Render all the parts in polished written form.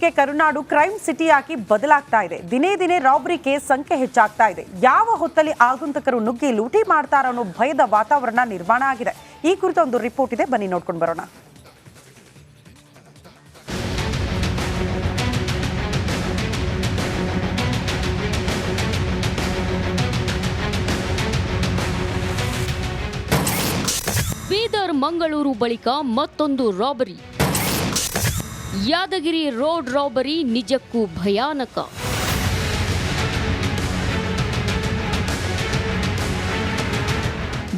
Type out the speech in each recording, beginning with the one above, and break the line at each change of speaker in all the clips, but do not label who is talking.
ಕರುನಾಡು crime ಸಿಟಿಯಾಗಿ ಬದಲಾಗ್ತಾ ಇದೆ. ದಿನೇ ದಿನೇ ರಾಬರಿ ಕೇಸ್ ಸಂಖ್ಯೆ ಹೆಚ್ಚಾಗ್ತಾ ಇದೆ. ಯಾವ ಹೊತ್ತಲ್ಲಿ ಆಗಂತಕರು ನುಗ್ಗಿ ಲೂಟಿ ಮಾಡ್ತಾರೋ ಅನ್ನೋ ಭಯದ ವಾತಾವರಣ ನಿರ್ಮಾಣ ಆಗಿದೆ. ಈ ಕುರಿತ ಒಂದು ರಿಪೋರ್ಟ್ ಇದೆ, ಬನ್ನಿ ನೋಡ್ಕೊಂಡು ಬರೋಣ.
ಬೀದರ್ ಮಂಗಳೂರು ಬಳಿಕ ಮತ್ತೊಂದು ರಾಬರಿ. ಯಾದಗಿರಿ ರೋಡ್ ರಾಬರಿ ನಿಜಕ್ಕೂ ಭಯಾನಕ.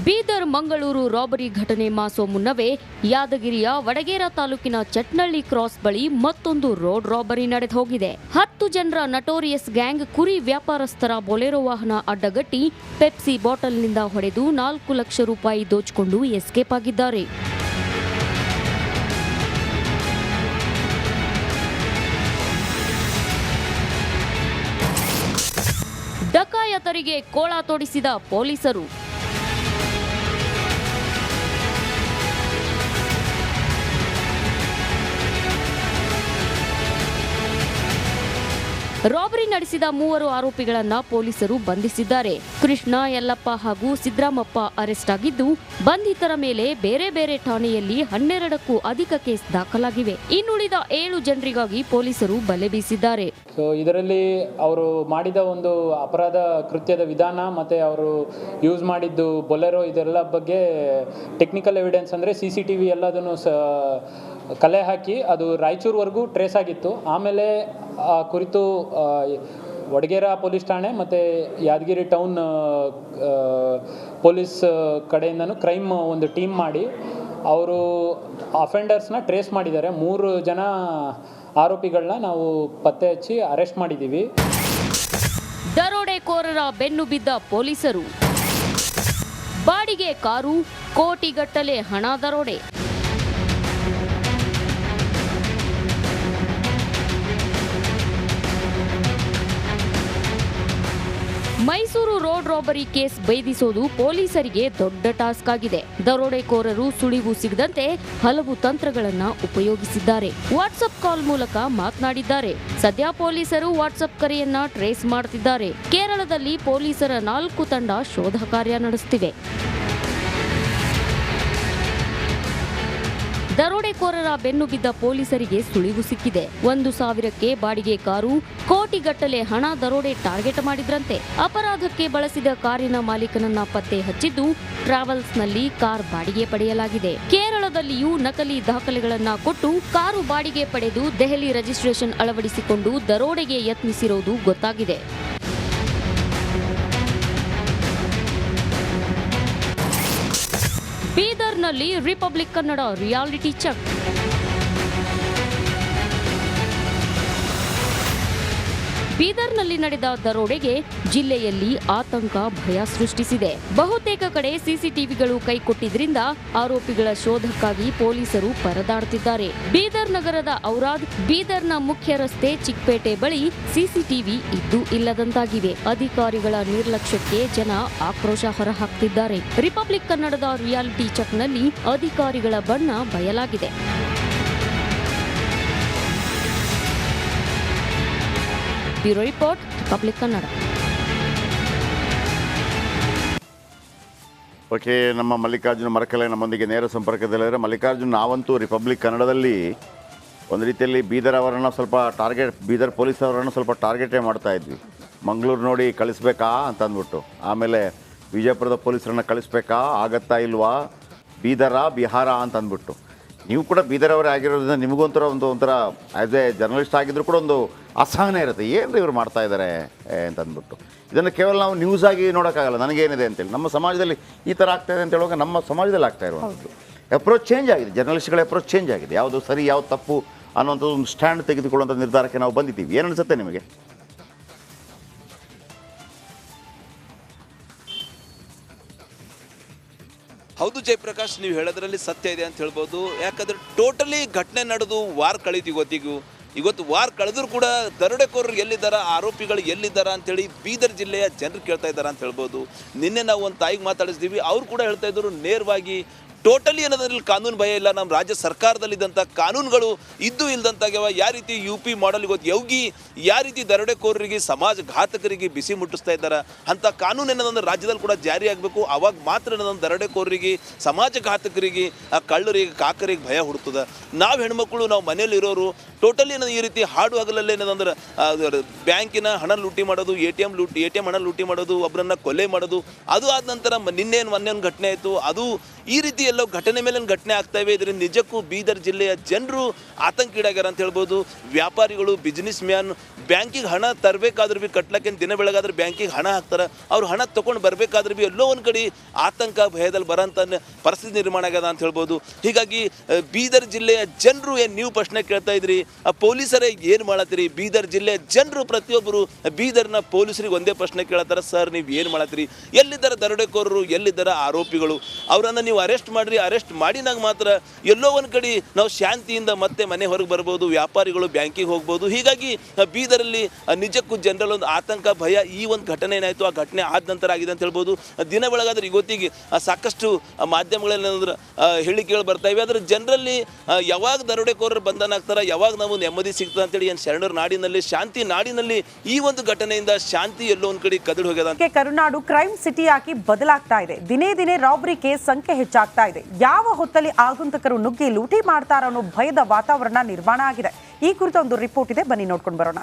ಬೀದರ್ ಮಂಗಳೂರು ರಾಬರಿ ಘಟನೆ ಮಾಸೋ ಮುನ್ನವೇ ಯಾದಗಿರಿಯ ವಡಗೇರ ತಾಲೂಕಿನ ಚಟ್ನಳ್ಳಿ ಕ್ರಾಸ್ ಬಳಿ ಮತ್ತೊಂದು ರೋಡ್ ರಾಬರಿ ನಡೆದು ಹೋಗಿದೆ. 10 ಜನರ ನಟೋರಿಯಸ್ ಗ್ಯಾಂಗ್ ಕುರಿ ವ್ಯಾಪಾರಸ್ಥರ ಬೊಲೆರೋ ವಾಹನ ಅಡ್ಡಗಟ್ಟಿ ಪೆಪ್ಸಿ ಬಾಟಲ್ನಿಂದ ಹೊಡೆದು 4 ಲಕ್ಷ ರೂಪಾಯಿ ದೋಚಿಕೊಂಡು ಎಸ್ಕೇಪ್ ಆಗಿದ್ದಾರೆ. ಡಕಾಯತರಿಗೆ ಕೋಳ ತೊಡಿಸಿದ ಪೊಲೀಸರು. ರಾಬರಿ ನಡೆಸಿದ 3 ಆರೋಪಿಗಳನ್ನ ಪೊಲೀಸರು ಬಂಧಿಸಿದ್ದಾರೆ. ಕೃಷ್ಣ, ಯಲ್ಲಪ್ಪ ಹಾಗೂ ಸಿದ್ದರಾಮಪ್ಪ ಅರೆಸ್ಟ್ ಆಗಿದ್ದು, ಬಂಧಿತರ ಮೇಲೆ ಬೇರೆ ಬೇರೆ ಠಾಣೆಯಲ್ಲಿ 12ಕ್ಕೂ ಅಧಿಕ ಕೇಸ್ ದಾಖಲಾಗಿವೆ. ಇನ್ನುಳಿದ 7 ಜನರಿಗಾಗಿ ಪೊಲೀಸರು ಬಲೆ ಬೀಸಿದ್ದಾರೆ.
ಇದರಲ್ಲಿ ಅವರು ಮಾಡಿದ ಒಂದು ಅಪರಾಧ ಕೃತ್ಯದ ವಿಧಾನ ಮತ್ತು ಅವರು ಯೂಸ್ ಮಾಡಿದ್ದು ಬೊಲೆರೋ ಇದೆಲ್ಲ ಬಗ್ಗೆ ಟೆಕ್ನಿಕಲ್ ಎವಿಡೆನ್ಸ್ ಅಂದರೆ CCTV ಎಲ್ಲದನ್ನು ಕಲೆ ಹಾಕಿ ಅದು ರಾಯಚೂರುವರೆಗೂ ಟ್ರೇಸ್ ಆಗಿತ್ತು. ಆಮೇಲೆ ಕುರಿತು ವಡಗೇರ ಪೊಲೀಸ್ ಠಾಣೆ ಮತ್ತು ಯಾದಗಿರಿ ಟೌನ್ ಪೊಲೀಸ್ ಕಡೆಯಿಂದನೂ ಕ್ರೈಮ್ ಒಂದು ಟೀಮ್ ಮಾಡಿ ಅವರು ಅಫೆಂಡರ್ಸ್ನ ಟ್ರೇಸ್ ಮಾಡಿದ್ದಾರೆ. 3 ಜನ ಆರೋಪಿಗಳನ್ನ ನಾವು ಪತ್ತೆ ಹಚ್ಚಿ ಅರೆಸ್ಟ್ ಮಾಡಿದ್ದೀವಿ.
ದರೋಡೆಕೋರರ ಬೆನ್ನು ಬಿದ್ದ ಪೊಲೀಸರು. ಬಾಡಿಗೆ ಕಾರು, ಕೋಟಿಗಟ್ಟಲೆ ಹಣ ದರೋಡೆ. ಮೈಸೂರು ರೋಡ್ ರಾಬರಿ ಕೇಸ್ ಭೇದಿಸೋದು ಪೊಲೀಸರಿಗೆ ದೊಡ್ಡ ಟಾಸ್ಕ್ ಆಗಿದೆ. ದರೋಡೆಕೋರರು ಸುಳಿವು ಸಿಗದಂತೆ ಹಲವು ತಂತ್ರಗಳನ್ನ ಉಪಯೋಗಿಸಿದ್ದಾರೆ. ವಾಟ್ಸ್ಆಪ್ ಕಾಲ್ ಮೂಲಕ ಮಾತನಾಡಿದ್ದಾರೆ. ಸದ್ಯ ಪೊಲೀಸರು ವಾಟ್ಸ್ಆಪ್ ಕರೆಯನ್ನ ಟ್ರೇಸ್ ಮಾಡುತ್ತಿದ್ದಾರೆ. ಕೇರಳದಲ್ಲಿ ಪೊಲೀಸರ 4 ತಂಡ ಶೋಧ ಕಾರ್ಯ ನಡೆಸುತ್ತಿವೆ. ದರೋಡೆಕೋರರ ಬೆನ್ನು ಬಿದ್ದ ಪೊಲೀಸರಿಗೆ ಸುಳಿವು ಸಿಕ್ಕಿದೆ. 1,000ಕ್ಕೆ ಬಾಡಿಗೆ ಕಾರು, ಕೋಟಿಗಟ್ಟಲೆ ಹಣ ದರೋಡೆ ಟಾರ್ಗೆಟ್ ಮಾಡಿದ್ರಂತೆ. ಅಪರಾಧಕ್ಕೆ ಬಳಸಿದ ಕಾರಿನ ಮಾಲೀಕನನ್ನ ಪತ್ತೆ ಹಚ್ಚಿದ್ದು ಟ್ರಾವೆಲ್ಸ್ನಲ್ಲಿ ಕಾರ್ ಬಾಡಿಗೆ ಪಡೆಯಲಾಗಿದೆ. ಕೇರಳದಲ್ಲಿಯೂ ನಕಲಿ ದಾಖಲೆಗಳನ್ನ ಕೊಟ್ಟು ಕಾರು ಬಾಡಿಗೆ ಪಡೆದು ದೆಹಲಿ ರಿಜಿಸ್ಟ್ರೇಷನ್ ಅಳವಡಿಸಿಕೊಂಡು ದರೋಡೆಗೆ ಯತ್ನಿಸಿರುವುದು ಗೊತ್ತಾಗಿದೆ. ಬೀದರ್ನಲ್ಲಿ ರಿಪಬ್ಲಿಕ್ ಕನ್ನಡ ರಿಯಾಲಿಟಿ ಚೆಕ್. ಬೀದರ್ನಲ್ಲಿ ನಡೆದ ದರೋಡೆಗೆ ಜಿಲ್ಲೆಯಲ್ಲಿ ಆತಂಕ, ಭಯ ಸೃಷ್ಟಿಸಿದೆ. ಬಹುತೇಕ ಕಡೆ CCTVಗಳು ಕೈಕೊಟ್ಟಿದ್ರಿಂದ ಆರೋಪಿಗಳ ಶೋಧಕ್ಕಾಗಿ ಪೊಲೀಸರು ಪರದಾಡುತ್ತಿದ್ದಾರೆ. ಬೀದರ್ ನಗರದ ಔರಾದ್, ಬೀದರ್ನ ಮುಖ್ಯ ರಸ್ತೆ ಚಿಕ್ಕಪೇಟೆ ಬಳಿ CCTV ಇದ್ದು ಇಲ್ಲದಂತಾಗಿವೆ. ಅಧಿಕಾರಿಗಳ ನಿರ್ಲಕ್ಷ್ಯಕ್ಕೆ ಜನ ಆಕ್ರೋಶ ಹೊರಹಾಕ್ತಿದ್ದಾರೆ. ರಿಪಬ್ಲಿಕ್ ಕನ್ನಡದ ರಿಯಾಲಿಟಿ ಚೆಕ್ನಲ್ಲಿ ಅಧಿಕಾರಿಗಳ ಬಣ್ಣ ಬಯಲಾಗಿದೆ. Bureau report, republic Kannada.
Okay, ನಮ್ಮ ಮಲ್ಲಿಕಾರ್ಜುನ ಮರಕಲೆ ನಮ್ಮೊಂದಿಗೆ ನೇರ ಸಂಪರ್ಕದಲ್ಲಿದ್ದಾರೆ. ಮಲ್ಲಿಕಾರ್ಜುನ್, ನಾವಂತೂ ರಿಪಬ್ಲಿಕ್ ಕನ್ನಡದಲ್ಲಿ ಒಂದು ರೀತಿಯಲ್ಲಿ ಬೀದರ್ ಅವರನ್ನು ಸ್ವಲ್ಪ ಬೀದರ್ ಪೊಲೀಸ್ ಅವರನ್ನು ಸ್ವಲ್ಪ ಟಾರ್ಗೆಟೇ ಮಾಡ್ತಾ ಇದ್ವಿ. ಮಂಗಳೂರು ನೋಡಿ ಕಳಿಸ್ಬೇಕಾ ಅಂತ ಅಂದ್ಬಿಟ್ಟು, ಆಮೇಲೆ ವಿಜಯಪುರದ ಪೊಲೀಸರನ್ನು ಕಳಿಸ್ಬೇಕಾ, ಆಗತ್ತಾ ಇಲ್ವಾ, ಬಿಹಾರ ಅಂತ ಅಂದ್ಬಿಟ್ಟು. ನೀವು ಕೂಡ ಬೀದರ್ ಅವರೇ ಆಗಿರೋದ್ರಿಂದ ನಿಮಗೊಂಥರ ಒಂಥರ ಆ್ಯಸ್ ಎ ಜರ್ನಲಿಸ್ಟ್ ಆಗಿದ್ದರೂ ಕೂಡ ಒಂದು ಅಸಹನೆ ಇರುತ್ತೆ. ಏನು ಇವರು ಮಾಡ್ತಾ ಇದ್ದಾರೆ ಅಂತ ಅಂದ್ಬಿಟ್ಟು. ಇದನ್ನು ಕೇವಲ ನಾವು ನ್ಯೂಸ್ ಆಗಿ ನೋಡೋಕ್ಕಾಗಲ್ಲ, ನನಗೇನಿದೆ ಅಂತೇಳಿ. ನಮ್ಮ ಸಮಾಜದಲ್ಲಿ ಈ ಥರ ಆಗ್ತಾಯಿದೆ ಅಂತ ಹೇಳುವಾಗ ನಮ್ಮ ಸಮಾಜದಲ್ಲಿ ಆಗ್ತಾ ಇರುವಂಥದ್ದು ಅಪ್ರೋಚ್ ಚೇಂಜ್ ಆಗಿದೆ. ಜರ್ನಲಿಸ್ಟ್ಗಳ ಅಪ್ರೋಚ್ ಚೇಂಜ್ ಆಗಿದೆ. ಯಾವುದು ಸರಿ, ಯಾವುದು ತಪ್ಪು ಅನ್ನೋಂಥದ್ದು ಒಂದು ಸ್ಟ್ಯಾಂಡ್ ತೆಗೆದುಕೊಳ್ಳುವಂಥ ನಿರ್ಧಾರಕ್ಕೆ ನಾವು ಬಂದಿದ್ದೀವಿ. ಏನು ಅನಿಸುತ್ತೆ ನಿಮಗೆ?
ಹೌದು ಜಯಪ್ರಕಾಶ್, ನೀವು ಹೇಳೋದ್ರಲ್ಲಿ ಸತ್ಯ ಇದೆ ಅಂತ ಹೇಳ್ಬೋದು. ಯಾಕಂದರೆ ಟೋಟಲಿ ಘಟನೆ ನಡೆದು ವಾರ ಕಳೀತು. ಇವತ್ತು ವಾರ ಕಳೆದರೂ ಕೂಡ ದರೋಡೆಕೋರರು ಎಲ್ಲಿದ್ದಾರ, ಆರೋಪಿಗಳು ಎಲ್ಲಿದ್ದಾರ ಅಂತೇಳಿ ಬೀದರ್ ಜಿಲ್ಲೆಯ ಜನರು ಕೇಳ್ತಾ ಇದ್ದಾರೆ ಅಂತ ಹೇಳ್ಬೋದು. ನಿನ್ನೆ ನಾವು ಒಂದು ತಾಯಿಗೆ ಮಾತಾಡಿಸಿದ್ದೀವಿ. ಅವ್ರು ಕೂಡ ಹೇಳ್ತಾ ಇದ್ದರು, ನೇರವಾಗಿ ಟೋಟಲಿ ಅನ್ನೋದ್ರಲ್ಲಿ ಕಾನೂನು ಭಯ ಇಲ್ಲ. ನಮ್ಮ ರಾಜ್ಯ ಸರ್ಕಾರದಲ್ಲಿದ್ದಂಥ ಕಾನೂನುಗಳು ಇದ್ದು ಇಲ್ದಂತಾಗ್ಯವ. ಯಾವ ರೀತಿ UP ಮಾಡಲ್ ಇವತ್ತು ಯೋಗಿ ಯಾವ ರೀತಿ ದರೋಡೆಕೋರರಿಗೆ ಸಮಾಜ ಘಾತಕರಿಗೆ ಬಿಸಿ ಮುಟ್ಟಿಸ್ತಾ ಇದ್ದಾರೆ ಅಂಥ ಕಾನೂನು ಏನದಂದ್ರೆ ರಾಜ್ಯದಲ್ಲಿ ಕೂಡ ಜಾರಿ ಆಗಬೇಕು. ಅವಾಗ ಮಾತ್ರ ಏನದಂದ್ರೆ ದರೋಡೆಕೋರರಿಗೆ ಸಮಾಜ ಘಾತಕರಿಗೆ ಆ ಕಳ್ಳರಿಗೆ ಕಾಕರಿಗೆ ಭಯ ಹುಡ್ತದೆ. ನಾವು ಹೆಣ್ಮಕ್ಳು ನಾವು ಮನೇಲಿ ಇರೋರು ಟೋಟಲಿ ಏನದು ಈ ರೀತಿ ಹಾಡು ಹಗಲಲ್ಲೇ ಏನದಂದ್ರೆ ಬ್ಯಾಂಕಿನ ಹಣ ಲೂಟಿ ಮಾಡೋದು, ATM ಹಣ ಲೂಟಿ ಮಾಡೋದು, ಒಬ್ಬರನ್ನ ಕೊಲೆ ಮಾಡೋದು. ಅದು ಆದ ನಂತರ ಮೊನ್ನೆ ಒಂದು ಘಟನೆ ಆಯಿತು. ಅದು ಈ ರೀತಿ ಎಲ್ಲೋ ಘಟನೆ ಮೇಲೆ ಘಟನೆ ಆಗ್ತಾ ಇವೆ. ಇದರಿಂದ ನಿಜಕ್ಕೂ ಬೀದರ್ ಜಿಲ್ಲೆಯ ಜನರು ಆತಂಕೀಡಾಗ್ಯಾರ ಅಂತ ಹೇಳ್ಬೋದು. ವ್ಯಾಪಾರಿಗಳು, ಬಿಸ್ನೆಸ್ ಮ್ಯಾನ್ ಬ್ಯಾಂಕಿಗೆ ಹಣ ತರಬೇಕಾದ್ರೂ ಬಿ ಕಟ್ಲಕ್ಕೆ ದಿನ ಬೆಳಗಾದ್ರೆ ಬ್ಯಾಂಕಿಗೆ ಹಣ ಹಾಕ್ತಾರೆ. ಅವ್ರು ಹಣ ತೊಗೊಂಡು ಬರಬೇಕಾದ್ರೂ ಬಿ ಎಲ್ಲೋ ಒಂದು ಕಡೆ ಆತಂಕ ಭಯದಲ್ಲಿ ಬರೋಂಥ ಪರಿಸ್ಥಿತಿ ನಿರ್ಮಾಣ ಆಗ್ಯದ ಅಂತ ಹೇಳ್ಬೋದು. ಹೀಗಾಗಿ ಬೀದರ್ ಜಿಲ್ಲೆಯ ಜನರು ಏನು ನೀವು ಪ್ರಶ್ನೆ ಕೇಳ್ತಾ ಇದ್ರಿ, ಆ ಪೊಲೀಸರೇ ಏನು ಮಾಡತ್ತೀರಿ? ಬೀದರ್ ಜಿಲ್ಲೆಯ ಜನರು ಪ್ರತಿಯೊಬ್ಬರು ಬೀದರ್ನ ಪೊಲೀಸರಿಗೆ ಒಂದೇ ಪ್ರಶ್ನೆ ಕೇಳ್ತಾರೆ, ಸರ್ ನೀವು ಏನು ಮಾಡತ್ತೀರಿ? ಎಲ್ಲಿದ್ದಾರೆ ದರೋಡೆಕೋರರು, ಎಲ್ಲಿದ್ದಾರೆ ಆರೋಪಿಗಳು? ಅವರನ್ನು ನೀವು ಅರೆಸ್ಟ್ ಮಾಡಿರಿ. ಅರೆಸ್ಟ್ ಮಾಡಿನಾಗ ಮಾತ್ರ ಎಲ್ಲೋ ಒಂದು ಕಡೆ ನಾವು ಶಾಂತಿಯಿಂದ ಮತ್ತೆ ಮನೆ ಹೊರಗೆ ಬರ್ಬೋದು, ವ್ಯಾಪಾರಿಗಳು ಬ್ಯಾಂಕಿಗೆ ಹೋಗ್ಬೋದು. ಹೀಗಾಗಿ ಬೀದರಲ್ಲಿ ನಿಜಕ್ಕೂ ಜನರಲ್ಲಿ ಒಂದು ಆತಂಕ ಭಯ. ಈ ಒಂದು ಘಟನೆ ಏನಾಯಿತು ಆ ಘಟನೆ ಆದ ನಂತರ ಆಗಿದೆ ಅಂತ ಹೇಳ್ಬೋದು. ದಿನ ಬೆಳಗಾದ್ರೆ ಇವತ್ತಿಗೆ ಸಾಕಷ್ಟು ಮಾಧ್ಯಮಗಳಲ್ಲಿ ಏನಾದ್ರೆ ಹೇಳಿಕೆಗಳು ಬರ್ತಾ ಇವೆ. ಆದರೆ ಜನರಲ್ಲಿ ಯಾವಾಗ ದರೋಡೆಕೋರರು ಬಂಧನ ಯಾವಾಗ ನಾವು ನೆಮ್ಮದಿ ಸಿಗ್ತದೆ ಅಂತೇಳಿ ಏನು ಶರಣರ ನಾಡಿನಲ್ಲಿ, ಶಾಂತಿ ನಾಡಿನಲ್ಲಿ ಈ ಒಂದು ಘಟನೆಯಿಂದ ಶಾಂತಿ ಎಲ್ಲೋ ಒಂದು ಕಡೆ ಕದಡಿ ಹೋಗ್ಯದ.
ಕರುನಾಡು ಕ್ರೈಮ್ ಸಿಟಿ ಆಗಿ ಬದಲಾಗ್ತಾ ಇದೆ. ದಿನೇ ದಿನೇ ರಾಬರಿ ಕೇಸ್ ಸಂಖ್ಯೆ ಹೆಚ್ಚಾಗ್ತಾ ಇದೆ. ಯಾವ ಹೊತ್ತಲ್ಲಿ ಆಗಂತಕರು ನುಗ್ಗಿ ಲೂಟಿ ಮಾಡ್ತಾರೋ ಅನ್ನೋ ಭಯದ ವಾತಾವರಣ ನಿರ್ಮಾಣ ಆಗಿದೆ. ಈ ಕುರಿತ ಒಂದು ರಿಪೋರ್ಟ್ ಇದೆ, ಬನ್ನಿ ನೋಡ್ಕೊಂಡು ಬರೋಣ.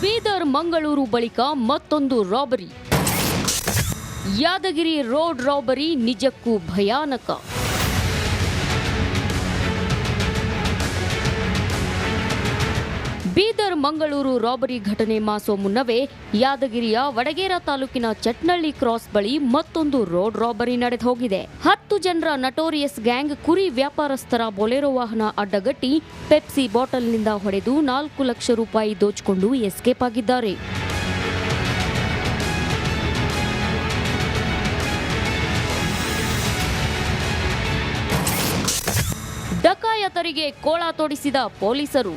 ಬೀದರ್ ಮಂಗಳೂರು ಬಳಿಕ ಮತ್ತೊಂದು ರಾಬರಿ. ಯಾದಗಿರಿ ರೋಡ್ ರಾಬರಿ ನಿಜಕ್ಕೂ ಭಯಾನಕ. ಬೀದರ್ ಮಂಗಳೂರು ರಾಬರಿ ಘಟನೆ ಮಾಸೋ ಮುನ್ನವೇ ಯಾದಗಿರಿಯ ವಡಗೇರ ತಾಲೂಕಿನ ಚಟ್ನಳ್ಳಿ ಕ್ರಾಸ್ ಬಳಿ ಮತ್ತೊಂದು ರೋಡ್ ರಾಬರಿ ನಡೆದು ಹೋಗಿದೆ. 10 ಜನರ ನಟೋರಿಯಸ್ ಗ್ಯಾಂಗ್ ಕುರಿ ವ್ಯಾಪಾರಸ್ಥರ ಬೊಲೆರೋ ವಾಹನ ಅಡ್ಡಗಟ್ಟಿ ಪೆಪ್ಸಿ ಬಾಟಲ್ನಿಂದ ಹೊಡೆದು 4 ಲಕ್ಷ ರೂಪಾಯಿ ದೋಚಿಕೊಂಡು ಎಸ್ಕೇಪ್ ಆಗಿದ್ದಾರೆ. ಡಕಾಯತರಿಗೆ ಕೋಳ ತೊಡಿಸಿದ ಪೊಲೀಸರು.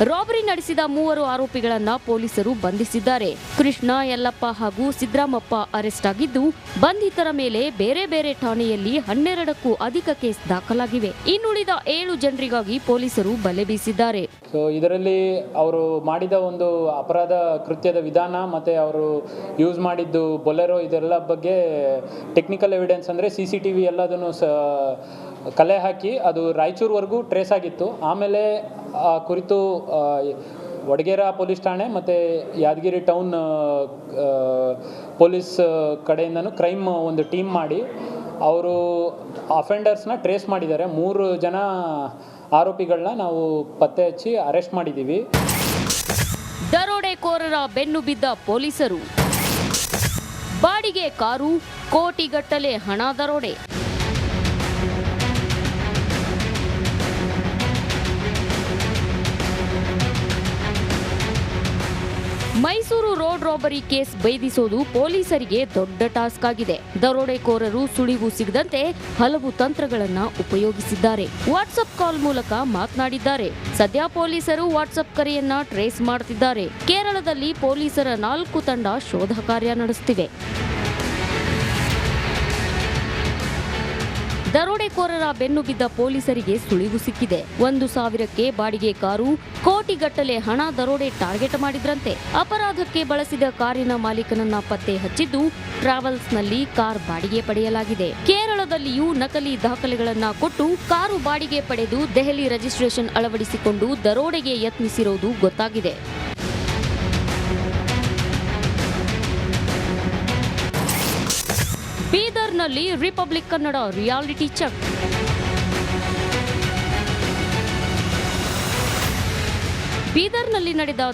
ರಾಬರಿ ನಡೆಸಿದ 3 ಆರೋಪಿಗಳನ್ನ ಪೊಲೀಸರು ಬಂಧಿಸಿದ್ದಾರೆ. ಕೃಷ್ಣ, ಯಲ್ಲಪ್ಪ ಹಾಗೂ ಸಿದ್ದರಾಮಪ್ಪ ಅರೆಸ್ಟ್ ಆಗಿದ್ದು, ಬಂಧಿತರ ಮೇಲೆ ಬೇರೆ ಬೇರೆ ಠಾಣೆಯಲ್ಲಿ 12ಕ್ಕೂ ಅಧಿಕ ಕೇಸ್ ದಾಖಲಾಗಿವೆ. ಇನ್ನುಳಿದ 7 ಜನರಿಗಾಗಿ ಪೊಲೀಸರು ಬಲೆ ಬೀಸಿದ್ದಾರೆ.
ಸೊ ಇದರಲ್ಲಿ ಅವರು ಮಾಡಿದ ಒಂದು ಅಪರಾಧ ಕೃತ್ಯದ ವಿಧಾನ ಮತ್ತು ಅವರು ಯೂಸ್ ಮಾಡಿದ್ದು ಬೊಲೆರೋ ಇದೆಲ್ಲ ಬಗ್ಗೆ ಟೆಕ್ನಿಕಲ್ ಎವಿಡೆನ್ಸ್ ಅಂದರೆ CCTV ಎಲ್ಲದನ್ನು ಕಲೆ ಹಾಕಿ ಅದು ರಾಯಚೂರುವರೆಗೂ ಟ್ರೇಸ್ ಆಗಿತ್ತು. ಆಮೇಲೆ ಆ ಕುರಿತು ವಡಗೇರ ಪೊಲೀಸ್ ಠಾಣೆ ಮತ್ತು ಯಾದಗಿರಿ ಟೌನ್ ಪೊಲೀಸ್ ಕಡೆಯಿಂದನೂ ಕ್ರೈಮ್ ಒಂದು ಟೀಮ್ ಮಾಡಿ ಅವರು ಅಫೆಂಡರ್ಸ್ನ ಟ್ರೇಸ್ ಮಾಡಿದ್ದಾರೆ. 3 ಜನ ಆರೋಪಿಗಳನ್ನ ನಾವು ಪತ್ತೆ ಹಚ್ಚಿ ಅರೆಸ್ಟ್ ಮಾಡಿದ್ದೀವಿ.
ದರೋಡೆಕೋರರ ಬೆನ್ನು ಬಿದ್ದ ಪೊಲೀಸರು. ಬಾಡಿಗೆ ಕಾರು, ಕೋಟಿಗಟ್ಟಲೆ ಹಣ ದರೋಡೆ. ಮೈಸೂರು ರೋಡ್ ರಾಬರಿ ಕೇಸ್ ಭೇದಿಸೋದು ಪೊಲೀಸರಿಗೆ ದೊಡ್ಡ ಟಾಸ್ಕ್ ಆಗಿದೆ. ದರೋಡೆಕೋರರು ಸುಳಿವು ಸಿಗದಂತೆ ಹಲವು ತಂತ್ರಗಳನ್ನ ಉಪಯೋಗಿಸಿದ್ದಾರೆ. ವಾಟ್ಸ್ಆಪ್ ಕಾಲ್ ಮೂಲಕ ಮಾತನಾಡಿದ್ದಾರೆ. ಸದ್ಯ ಪೊಲೀಸರು ವಾಟ್ಸ್ಆಪ್ ಕರೆಯನ್ನ ಟ್ರೇಸ್ ಮಾಡುತ್ತಿದ್ದಾರೆ. ಕೇರಳದಲ್ಲಿ ಪೊಲೀಸರ 4 ತಂಡ ಶೋಧ ಕಾರ್ಯ ನಡೆಸುತ್ತಿವೆ. ದರೋಡೆಕೋರರ ಬೆನ್ನು ಬಿದ್ದ ಪೊಲೀಸರಿಗೆ ಸುಳಿವು ಸಿಕ್ಕಿದೆ. 1,000ಕ್ಕೆ ಬಾಡಿಗೆ ಕಾರು, ಕೋಟಿಗಟ್ಟಲೆ ಹಣ ದರೋಡೆ ಟಾರ್ಗೆಟ್ ಮಾಡಿದ್ರಂತೆ. ಅಪರಾಧಕ್ಕೆ ಬಳಸಿದ ಕಾರಿನ ಮಾಲೀಕನನ್ನ ಪತ್ತೆ ಹಚ್ಚಿದ್ದು ಟ್ರಾವೆಲ್ಸ್ನಲ್ಲಿ ಕಾರ್ ಬಾಡಿಗೆ ಪಡೆಯಲಾಗಿದೆ. ಕೇರಳದಲ್ಲಿಯೂ ನಕಲಿ ದಾಖಲೆಗಳನ್ನ ಕೊಟ್ಟು ಕಾರು ಬಾಡಿಗೆ ಪಡೆದು ದೆಹಲಿ ರಿಜಿಸ್ಟ್ರೇಷನ್ ಅಳವಡಿಸಿಕೊಂಡು ದರೋಡೆಗೆ ಯತ್ನಿಸಿರುವುದು ಗೊತ್ತಾಗಿದೆ. ಬೀದರ್ನಲ್ಲಿ ರಿಪಬ್ಲಿಕ್ ಕನ್ನಡ ರಿಯಾಲಿಟಿ ಚೆಕ್. ಬೀದರ್ನಲ್ಲಿ ನಡೆದ